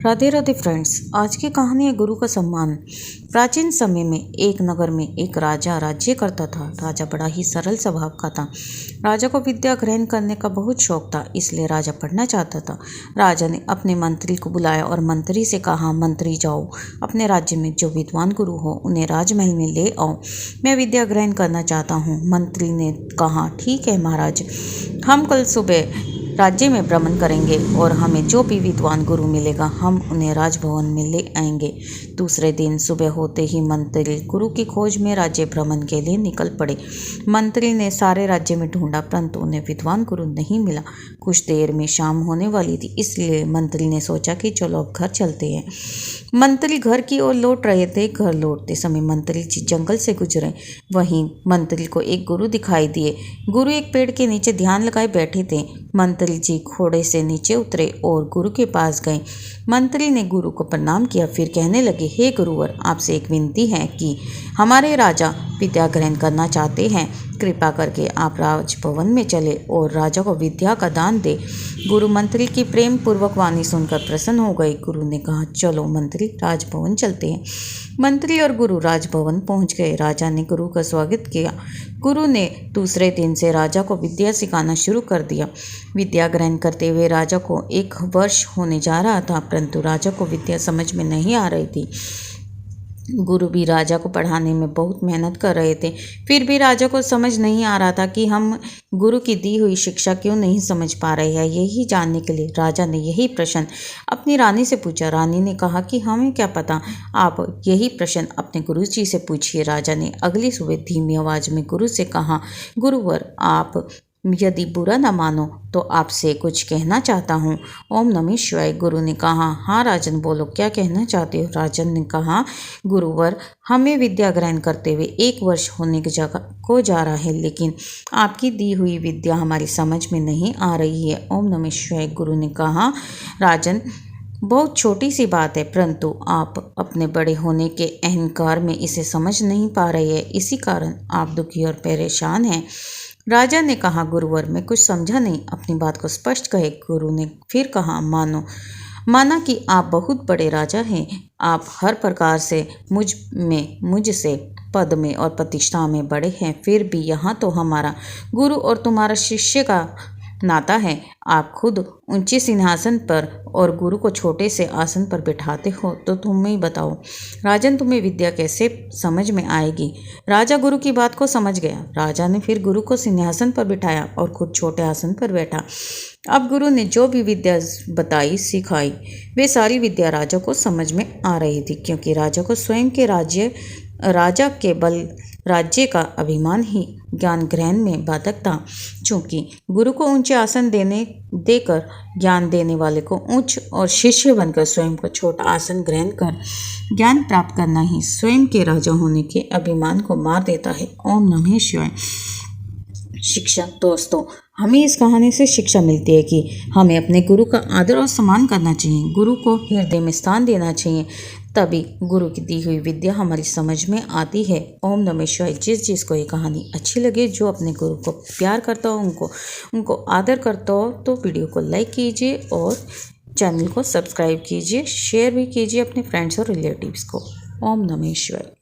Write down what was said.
Radhe Radhe friends. आज की कहानी है गुरु का सम्मान। प्राचीन समय में एक नगर में एक राजा राज्य करता था। राजा बड़ा ही सरल स्वभाव का था। राजा को विद्या ग्रहण करने का बहुत शौक था, इसलिए राजा पढ़ना चाहता था। राजा ने अपने मंत्री को बुलाया और मंत्री से कहा, मंत्री जाओ, अपने राज्य में जो विद्वान गुरु हो उन्हें राजमहल में ले आओ, मैं विद्या ग्रहण करना चाहता हूँ। मंत्री ने कहा, ठीक है महाराज, हम कल सुबह राज्य में भ्रमण करेंगे और हमें जो भी विद्वान गुरु मिलेगा हम उन्हें राजभवन में ले आएंगे। दूसरे दिन सुबह होते ही मंत्री गुरु की खोज में राज्य भ्रमण के लिए निकल पड़े। मंत्री ने सारे राज्य में ढूंढा, परंतु उन्हें विद्वान गुरु नहीं मिला। कुछ देर में शाम होने वाली थी, इसलिए मंत्री ने सोचा कि चलो अब घर चलते हैं। मंत्री घर की ओर लौट रहे थे। घर लौटते समय मंत्री जी जंगल से गुजरे। वहीं मंत्री को एक गुरु दिखाई दिए। गुरु एक पेड़ के नीचे ध्यान लगाए बैठे थे। मंत्री जी घोड़े से नीचे उतरे और गुरु के पास गए। मंत्री ने गुरु को प्रणाम किया, फिर कहने लगे, हे गुरुवर, आपसे एक विनती है कि हमारे राजा विद्या ग्रहण करना चाहते हैं। कृपा करके आप राजभवन में चले और राजा को विद्या का दान दे। गुरु मंत्री की प्रेम पूर्वक वाणी सुनकर प्रसन्न हो गए। गुरु ने कहा, चलो मंत्री, राजभवन चलते हैं। मंत्री और गुरु राजभवन पहुंच गए। राजा ने गुरु का स्वागत किया। गुरु ने दूसरे दिन से राजा को विद्या सिखाना शुरू कर दिया। विद्या ग्रहण करते हुए राजा को 1 वर्ष होने जा रहा था, परंतु राजा को विद्या समझ में नहीं आ रही थी। गुरु भी राजा को पढ़ाने में बहुत मेहनत कर रहे थे, फिर भी राजा को समझ नहीं आ रहा था कि हम गुरु की दी हुई शिक्षा क्यों नहीं समझ पा रहे हैं। यही जानने के लिए राजा ने यही प्रश्न अपनी रानी से पूछा। रानी ने कहा कि हमें क्या पता, आप यही प्रश्न अपने गुरु जी से पूछिए। राजा ने अगली सुबह धीमी आवाज में गुरु से कहा, गुरुवर, आप यदि बुरा न मानो तो आपसे कुछ कहना चाहता हूँ। ओम नमः शिवाय। गुरु ने कहा, हाँ राजन, बोलो, क्या कहना चाहते हो। राजन ने कहा, गुरुवर, हमें विद्या ग्रहण करते हुए 1 वर्ष होने की जगह को जा रहा है, लेकिन आपकी दी हुई विद्या हमारी समझ में नहीं आ रही है। ओम नमः शिवाय। गुरु ने कहा, राजन, बहुत छोटी सी बात है, परंतु आप अपने बड़े होने के अहंकार में इसे समझ नहीं पा रहे हैं, इसी कारण आप दुखी और परेशान हैं। राजा ने कहा, गुरुवर, मैं कुछ समझा नहीं, अपनी बात को स्पष्ट कहे। गुरु ने फिर कहा, माना कि आप बहुत बड़े राजा हैं, आप हर प्रकार से मुझसे पद में और प्रतिष्ठा में बड़े हैं, फिर भी यहाँ तो हमारा गुरु और तुम्हारा शिष्य का नाता है। आप खुद ऊंचे सिंहासन पर और गुरु को छोटे से आसन पर बिठाते हो, तो तुम ही बताओ राजन, तुम्हें विद्या कैसे समझ में आएगी। राजा गुरु की बात को समझ गया। राजा ने फिर गुरु को सिंहासन पर बिठाया और खुद छोटे आसन पर बैठा। अब गुरु ने जो भी विद्या बताई, सिखाई, वे सारी विद्या राजा को समझ में आ रही थी, क्योंकि राजा को स्वयं के राजा के बल राज्य का अभिमान ही ज्ञान ग्रहण में बाधक था। चूंकि गुरु को ऊंचे आसन देकर ज्ञान देने वाले को ऊंच और शिष्य बनकर स्वयं को छोटा आसन ग्रहण कर ज्ञान प्राप्त करना ही स्वयं के राजा होने के अभिमान को मार देता है। ओम नमः शिवाय। शिक्षा। दोस्तों, हमें इस कहानी से शिक्षा मिलती है कि हमें अपने गुरु का आदर और सम्मान करना चाहिए। गुरु को हृदय में स्थान देना चाहिए, तभी गुरु की दी हुई विद्या हमारी समझ में आती है। ओम नमः शिवाय। जिसको ये कहानी अच्छी लगे, जो अपने गुरु को प्यार करता हो, उनको आदर करता हो, तो वीडियो को लाइक कीजिए और चैनल को सब्सक्राइब कीजिए, शेयर भी कीजिए अपने फ्रेंड्स और रिलेटिव्स को। ओम नमः शिवाय।